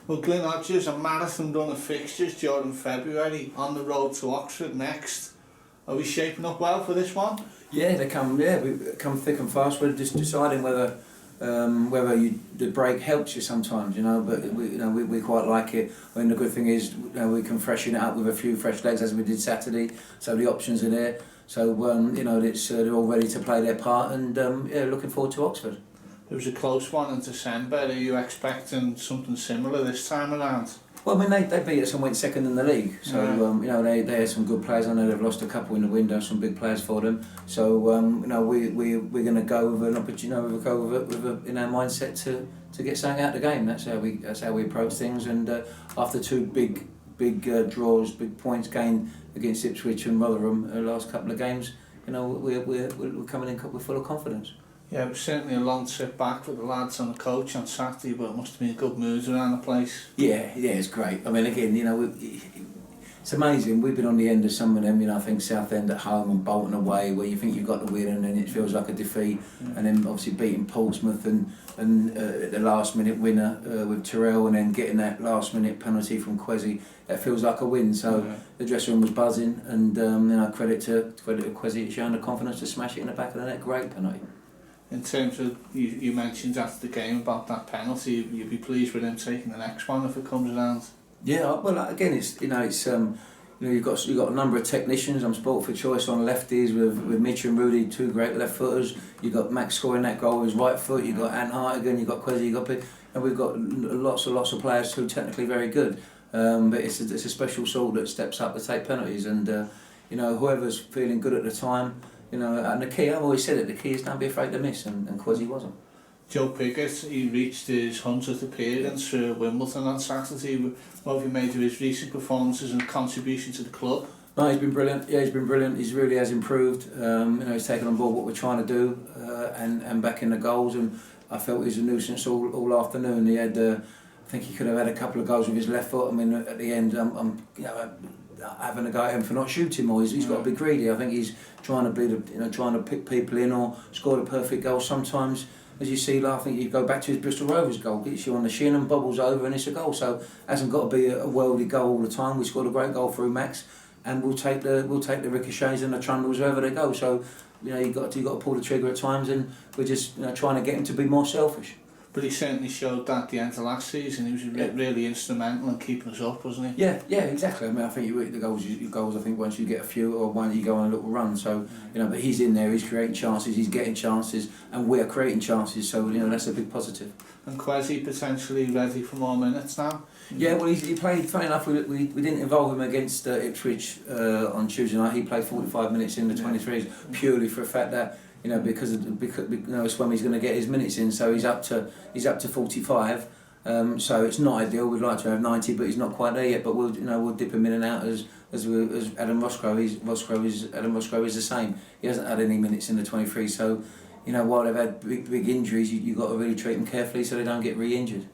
Well, Glyn Hodges, a marathon run of fixtures during February, on the road to Oxford next. Are we shaping up well for this one? Yeah, we come thick and fast. We're just deciding whether the break helps you sometimes, but we quite like it. I mean, the good thing is we can freshen it up with a few fresh legs as we did Saturday, so the options are there. So they're all ready to play their part, and looking forward to Oxford. It was a close one in December. Are you expecting something similar this time around? Well, I mean, they beat us and went second in the league. So, they had some good players. I know they've lost a couple in the window, some big players for them. So, we're going to go with an opportunity, in our mindset to get something out of the game. That's how we approach things. And after two big draws, big points gained against Ipswich and Rotherham the last couple of games, we're coming in full of confidence. Yeah, it was certainly a long trip back for the lads and the coach on Saturday, but it must have been a good mood around the place. Yeah, it's great. I mean, again, it's amazing. We've been on the end of some of them, I think Southend at home and Bolton away, where you think you've got the win and then it feels like a defeat. And then obviously beating Portsmouth and the last minute winner with Terrell, and then getting that last minute penalty from Kwesi, that feels like a win. So the dressing room was buzzing, and credit to Kwesi, showing the confidence to smash it in the back of the net. Great penalty. In terms of, you mentioned after the game about that penalty, you'd be pleased with him taking the next one if it comes around. Yeah, well, again, you've got a number of technicians. I'm sport for choice on lefties with Mitch and Rudy, two great left footers. You've got Max scoring that goal with his right foot. You've got Ant Hartigan, you've got Kwesi, and we've got lots of players who are technically very good. But it's a special sort that steps up to take penalties, and whoever's feeling good at the time. And the key, I've always said it, the key is don't be afraid to miss, and Kwesi wasn't. Joe Pickett, he reached his 100th appearance for Wimbledon on Saturday. What have you made of his recent performances and contribution to the club? No, he's been brilliant. Yeah, he's been brilliant. He really has improved. He's taken on board what we're trying to do, and back in the goals. And I felt he was a nuisance all afternoon. He had, I think he could have had a couple of goals with his left foot. I mean, at the end, I'm having a go at him for not shooting more. He's got to be greedy. I think he's trying to pick people in or score the perfect goal. Sometimes, as you see, I think you go back to his Bristol Rovers goal, gets you on the shin and bobbles over, and it's a goal. So it hasn't got to be a worldly goal all the time. We scored a great goal through Max, and we'll take the ricochets and the trundles wherever they go. So you got to pull the trigger at times, and we're just trying to get him to be more selfish. But he certainly showed that at the end of last season. He was really instrumental in keeping us up, wasn't he? Yeah, exactly. I mean, I think the goals. I think once you get a few, or one, you go on a little run. So but he's in there. He's creating chances. He's getting chances, and we're creating chances. So that's a big positive. And Kwesi potentially ready for more minutes now. Yeah, well, he played. Funny enough, we didn't involve him against Ipswich on Tuesday night. He played 45 minutes in the 23s purely for the fact that. Because it's when he's going to get his minutes in, so he's up to 45. So it's not ideal. We'd like to have 90, but he's not quite there yet. But we'll dip him in and out as Adam Roscoe. Adam Roscoe is the same. He hasn't had any minutes in the 23. So while they've had big injuries, you've got to really treat them carefully so they don't get re-injured.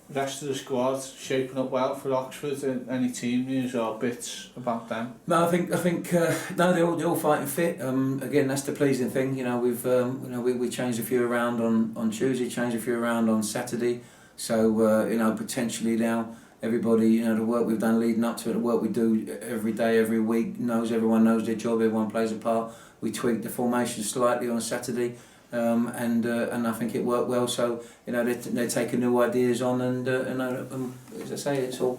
The rest of the squad shaping up well for Oxford. Any team news or bits about them? No, I think no, they're all fighting fit. Again, that's the pleasing thing. We changed a few around on Tuesday, changed a few around on Saturday. So potentially now everybody, the work we've done leading up to it, the work we do every day, every week, everyone knows their job. Everyone plays a part. We tweaked the formation slightly on Saturday. And I think it worked well. So they're taking new ideas on, and as I say, it's all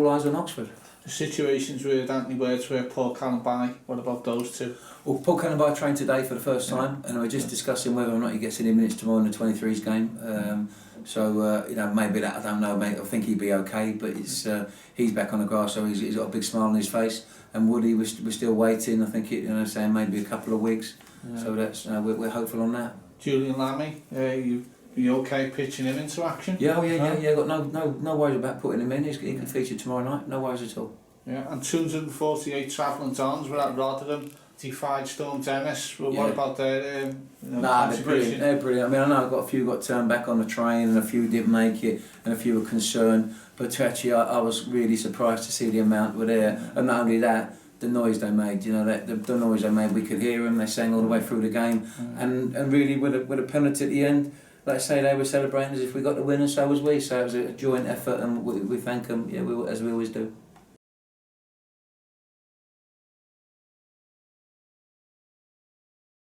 eyes on Oxford. The situations with Anthony Wordsworth, Paul Callenby, what about those two? Well, Paul Callenby trained today for the first time, and we're just discussing whether or not he gets any minutes tomorrow in the 23s game. Maybe that, I don't know, mate. I think he'd be okay, but he's back on the grass, so he's got a big smile on his face. And Woody, we're still waiting. I think saying maybe a couple of weeks. Yeah. So that's we're hopeful on that. Julian Lammy, you okay pitching him into action? Yeah. Got no worries about putting him in. He can feature tomorrow night. No worries at all. Yeah, and 248 travelling dons were at Rotherham. Defied Storm Dennis. Well, what about their they're brilliant. They're brilliant. I mean, I know a few got turned back on the train, and a few didn't make it, and a few were concerned. But actually, I was really surprised to see the amount were there, and not only that, the noise they made. The noise they made, we could hear them. They sang all the way through the game, and really with a penalty at the end, like I say, they were celebrating as if we got the win, and so was we. So it was a joint effort, and we thank them, as we always do.